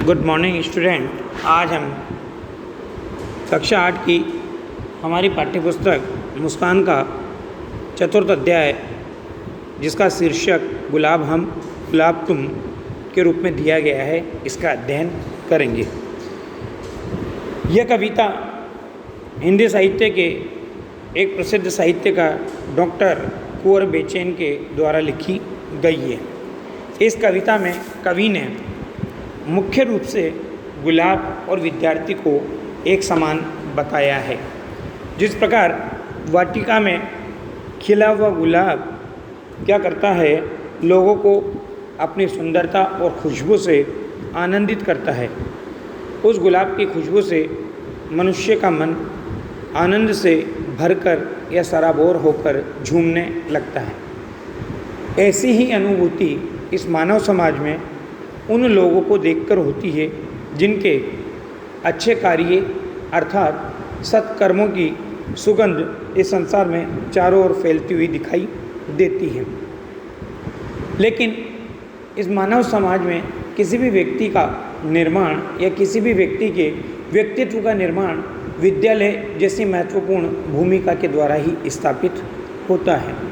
Good morning student. आज हम कक्षा 8 की हमारी पाठ्यपुस्तक मुस्कान का चतुर्थ अध्याय, जिसका शीर्षक गुलाब हम गुलाब तुम के रूप में दिया गया है, इसका अध्ययन करेंगे। यह कविता हिंदी साहित्य के एक प्रसिद्ध साहित्यकार डॉक्टर कुंवर बेचैन के द्वारा लिखी गई है। इस कविता में कवि ने मुख्य रूप से गुलाब और विद्यार्थी को एक समान बताया है। जिस प्रकार वाटिका में खिला हुआ गुलाब क्या करता है, लोगों को अपनी सुंदरता और खुशबू से आनंदित करता है। उस गुलाब की खुशबू से मनुष्य का मन आनंद से भरकर या सराबोर होकर झूमने लगता है। ऐसी ही अनुभूति इस मानव समाज में उन लोगों को देखकर होती है जिनके अच्छे कार्य अर्थात सत्कर्मों की सुगंध इस संसार में चारों ओर फैलती हुई दिखाई देती है। लेकिन इस मानव समाज में किसी भी व्यक्ति का निर्माण या किसी भी व्यक्ति के व्यक्तित्व का निर्माण विद्यालय जैसी महत्वपूर्ण भूमिका के द्वारा ही स्थापित होता है।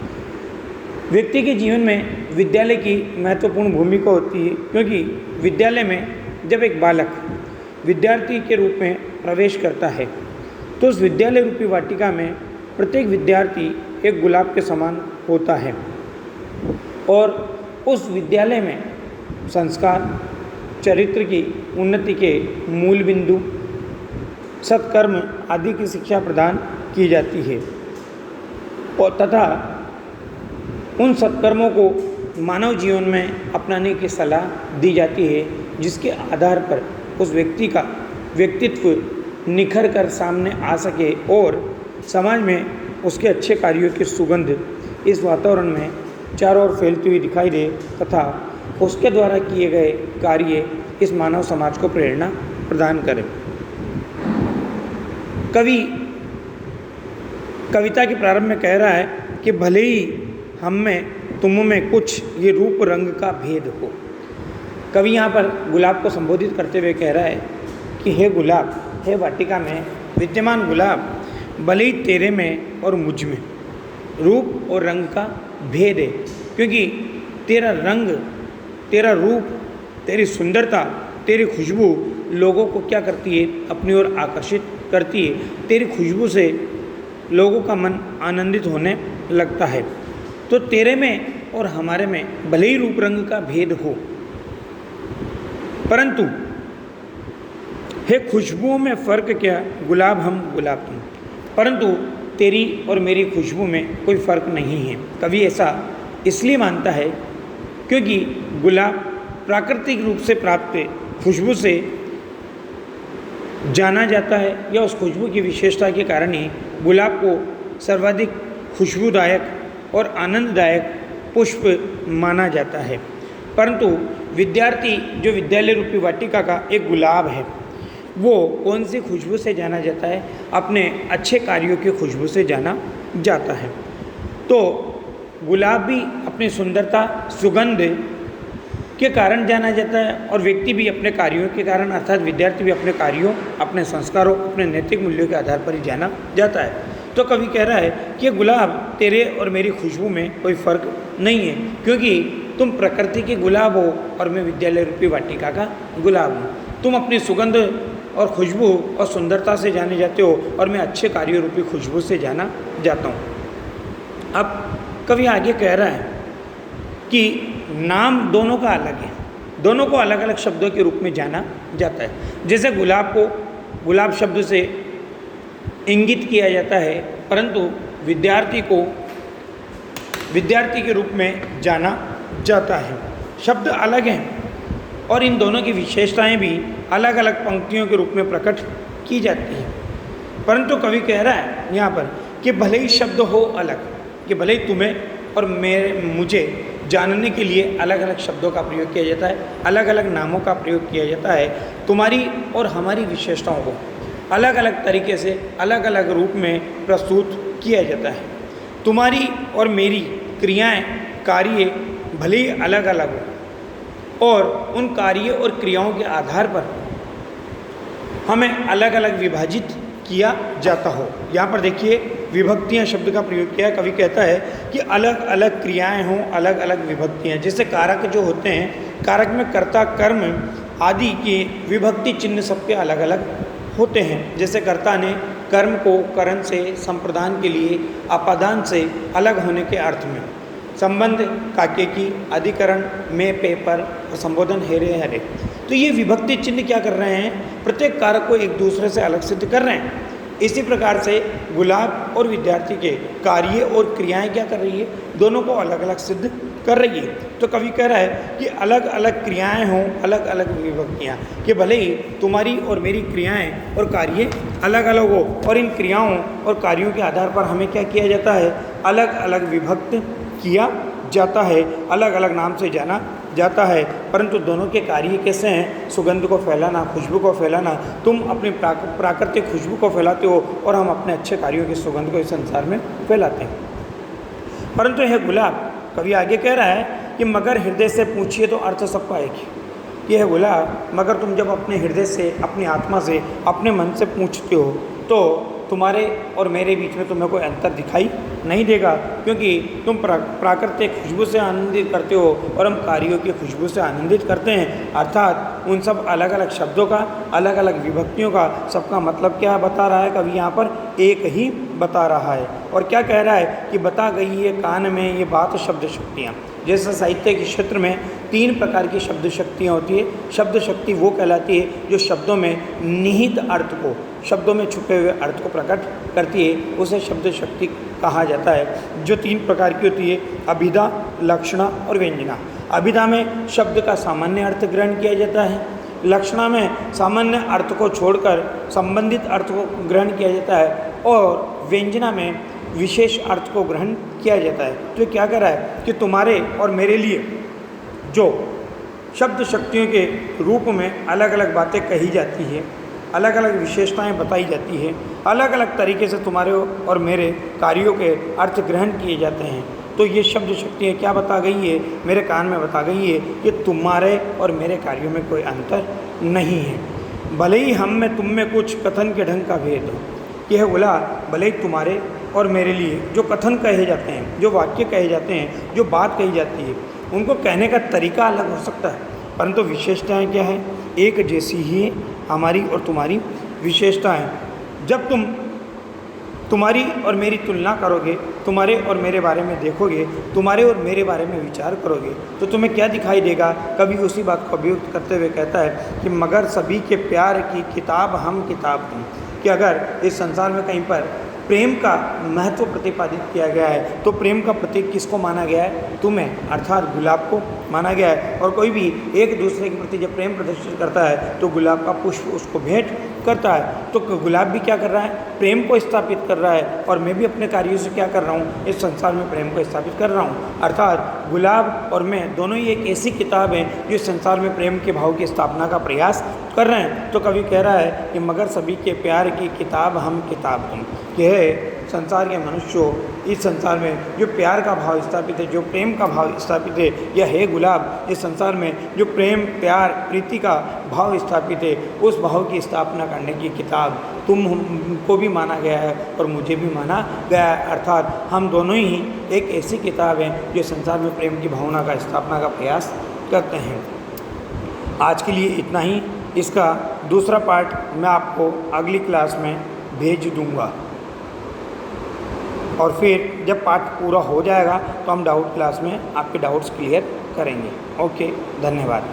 व्यक्ति के जीवन में विद्यालय की महत्वपूर्ण भूमिका होती है, क्योंकि विद्यालय में जब एक बालक विद्यार्थी के रूप में प्रवेश करता है तो उस विद्यालय रूपी वाटिका में प्रत्येक विद्यार्थी एक गुलाब के समान होता है और उस विद्यालय में संस्कार, चरित्र की उन्नति के मूल बिंदु, सत्कर्म आदि की शिक्षा प्रदान की जाती है और तथा उन सत्कर्मों को मानव जीवन में अपनाने की सलाह दी जाती है, जिसके आधार पर उस व्यक्ति का व्यक्तित्व निखर कर सामने आ सके और समाज में उसके अच्छे कार्यों की सुगंध इस वातावरण में चारों ओर फैलती हुई दिखाई दे तथा उसके द्वारा किए गए कार्य इस मानव समाज को प्रेरणा प्रदान करें। कवि कविता के प्रारंभ में कह रहा है कि भले ही हम में तुम में कुछ ये रूप रंग का भेद हो। कवि यहाँ पर गुलाब को संबोधित करते हुए कह रहा है कि हे गुलाब, हे वाटिका में विद्यमान गुलाब, भले ही तेरे में और मुझ में रूप और रंग का भेद है, क्योंकि तेरा रंग, तेरा रूप, तेरी सुंदरता, तेरी खुशबू लोगों को क्या करती है, अपनी ओर आकर्षित करती है। तेरी खुशबू से लोगों का मन आनंदित होने लगता है। तो तेरे में और हमारे में भले ही रूप रंग का भेद हो, परंतु हे खुशबुओं में फ़र्क क्या, गुलाब हम गुलाब तुम, परंतु तेरी और मेरी खुशबू में कोई फ़र्क नहीं है। कवि ऐसा इसलिए मानता है क्योंकि गुलाब प्राकृतिक रूप से प्राप्त खुशबू से जाना जाता है, या उस खुशबू की विशेषता के कारण ही गुलाब को सर्वाधिक खुशबूदायक और आनंददायक पुष्प माना जाता है। परंतु विद्यार्थी जो विद्यालय रूपी वाटिका का एक गुलाब है, वो कौन सी खुशबू से जाना जाता है, अपने अच्छे कार्यों की खुशबू से जाना जाता है। तो गुलाब भी अपनी सुंदरता, सुगंध के कारण जाना जाता है और व्यक्ति भी अपने कार्यों के कारण, अर्थात विद्यार्थी भी अपने कार्यों, अपने संस्कारों, अपने नैतिक मूल्यों के आधार पर ही जाना जाता है। तो कवि कह रहा है कि गुलाब तेरे और मेरी खुशबू में कोई फ़र्क नहीं है, क्योंकि तुम प्रकृति के गुलाब हो और मैं विद्यालय रूपी वाटिका का गुलाब हूँ। तुम अपनी सुगंध और खुशबू और सुंदरता से जाने जाते हो और मैं अच्छे कार्यों रूपी खुशबू से जाना जाता हूँ। अब कवि आगे कह रहा है कि नाम दोनों का अलग है, दोनों को अलग अलग शब्दों के रूप में जाना जाता है। जैसे गुलाब को गुलाब शब्द से इंगित किया जाता है, परंतु विद्यार्थी को विद्यार्थी के रूप में जाना जाता है। शब्द अलग हैं और इन दोनों की विशेषताएं भी अलग अलग पंक्तियों के रूप में प्रकट की जाती हैं। परंतु कवि कह रहा है यहाँ पर कि भले ही शब्द हो अलग, कि भले ही तुम्हें और मुझे जानने के लिए अलग अलग शब्दों का प्रयोग किया जाता है, अलग अलग नामों का प्रयोग किया जाता है, तुम्हारी और हमारी विशेषताओं को अलग अलग तरीके से अलग अलग रूप में प्रस्तुत किया जाता है। तुम्हारी और मेरी क्रियाएं, कार्य भले ही अलग अलग हो, और उन कार्य और क्रियाओं के आधार पर हमें अलग अलग विभाजित किया जाता हो। यहाँ पर देखिए विभक्तियाँ शब्द का प्रयोग किया है। कवि कहता है कि अलग अलग क्रियाएं हों, अलग अलग विभक्तियाँ। जैसे कारक जो होते हैं, कारक में कर्ता, कर्म आदि के विभक्ति चिन्ह सबके अलग अलग होते हैं। जैसे कर्ता ने कर्म को करण से, संप्रदान के लिए, अपादान से अलग होने के अर्थ में, संबंध काके की, अधिकरण में, पेपर और संबोधन हेरे हरे। तो ये विभक्ति चिन्ह क्या कर रहे हैं, प्रत्येक कारक को एक दूसरे से अलग सिद्ध कर रहे हैं। इसी प्रकार से गुलाब और विद्यार्थी के कार्य और क्रियाएं क्या कर रही है, दोनों को अलग अलग सिद्ध कर रही है। तो कवि कह रहा है कि अलग अलग क्रियाएं हों, अलग अलग विभक्तियाँ, कि भले ही तुम्हारी और मेरी क्रियाएं और कार्य अलग अलग हो, और इन क्रियाओं और कार्यों के आधार पर हमें क्या किया जाता है, अलग अलग विभक्त किया जाता है, अलग अलग नाम से जाना जाता है, परंतु दोनों के कार्य कैसे हैं, सुगंध को फैलाना, खुशबू को फैलाना। तुम अपनी प्राकृतिक खुशबू को फैलाते हो और हम अपने अच्छे कार्यों की सुगंध को इस संसार में फैलाते हैं। परंतु यह गुलाब, कवि आगे कह रहा है कि मगर हृदय से पूछिए तो अर्थ सब पाएगी। यह गुलाब, मगर तुम जब अपने हृदय से, अपनी आत्मा से, अपने मन से पूछते हो तो तुम्हारे और मेरे बीच में तुम्हें कोई अंतर दिखाई नहीं देगा, क्योंकि तुम प्राकृतिक खुशबू से आनंदित करते हो और हम कार्यों की खुशबू से आनंदित करते हैं। अर्थात उन सब अलग अलग शब्दों का, अलग अलग विभक्तियों का, सबका मतलब क्या बता रहा है कवि यहाँ पर, एक ही बता रहा है। और क्या कह रहा है कि बता गई है कान में ये बात शब्द शक्तियाँ। जैसे साहित्य के क्षेत्र में 3 प्रकार की शब्द शक्तियाँ होती है। शब्द शक्ति वो कहलाती है जो शब्दों में निहित अर्थ को, शब्दों में छुपे हुए अर्थ को प्रकट करती है, उसे शब्द शक्ति कहा जाता है। जो 3 प्रकार की होती है, अभिधा, लक्षणा और व्यंजना। अभिधा में शब्द का सामान्य अर्थ ग्रहण किया जाता है, लक्षणा में सामान्य अर्थ को छोड़कर संबंधित अर्थ को ग्रहण किया जाता है, और व्यंजना में विशेष अर्थ को ग्रहण किया जाता है। तो क्या कह रहा है कि तुम्हारे और मेरे लिए जो शब्द शक्तियों के रूप में अलग अलग बातें कही जाती है, अलग अलग विशेषताएं बताई जाती है, अलग अलग तरीके से तुम्हारे और मेरे कार्यों के अर्थ ग्रहण किए जाते हैं। तो ये शब्द शक्तियाँ क्या बता गई है, मेरे कान में बता गई है कि तुम्हारे और मेरे कार्यों में कोई अंतर नहीं है। भले ही हम में तुम में कुछ कथन के ढंग का भेद हो। यह बोला भले ही तुम्हारे और मेरे लिए जो कथन कहे जाते हैं, जो वाक्य कहे जाते हैं, जो बात कही जाती है, उनको कहने का तरीका अलग हो सकता है, परंतु विशेषताएं क्या है, एक जैसी ही हमारी और तुम्हारी विशेषताएं। जब तुम तुम्हारी और मेरी तुलना करोगे, तुम्हारे और मेरे बारे में देखोगे, तुम्हारे और मेरे बारे में विचार करोगे, तो तुम्हें क्या दिखाई देगा। कभी उसी बात को अभिव्यक्त करते हुए कहता है कि मगर सभी के प्यार की किताब हम किताब हूँ, कि अगर इस संसार में कहीं पर प्रेम का महत्व प्रतिपादित किया गया है तो प्रेम का प्रतीक किसको माना गया है, तुम्हें, अर्थात गुलाब को माना गया है। और कोई भी एक दूसरे के प्रति जब प्रेम प्रदर्शित करता है तो गुलाब का पुष्प उसको भेंट करता है। तो गुलाब भी क्या कर रहा है, प्रेम को स्थापित कर रहा है, और मैं भी अपने कार्यों से क्या कर रहा हूँ, इस संसार में प्रेम को स्थापित कर रहा हूँ। अर्थात गुलाब और मैं दोनों ही एक ऐसी किताब है जो इस संसार में प्रेम के भाव की स्थापना का प्रयास कर रहे हैं। तो कवि कह रहा है कि मगर सभी के प्यार की किताब हम किताब तुम। यह संसार के मनुष्यों, इस संसार में जो प्यार का भाव स्थापित है, जो प्रेम का भाव स्थापित है, यह है गुलाब। इस संसार में जो प्रेम, प्यार, प्रीति का भाव स्थापित है, उस भाव की स्थापना करने की किताब तुमको भी माना गया है और मुझे भी माना गया है। अर्थात हम दोनों ही एक ऐसी किताब हैं जो संसार में प्रेम की भावना का स्थापना का प्रयास करते हैं। आज के लिए इतना ही। इसका दूसरा पार्ट मैं आपको अगली क्लास में भेज दूंगा, और फिर जब पाठ पूरा हो जाएगा तो हम डाउट क्लास में आपके डाउट्स क्लियर करेंगे। ओके, धन्यवाद।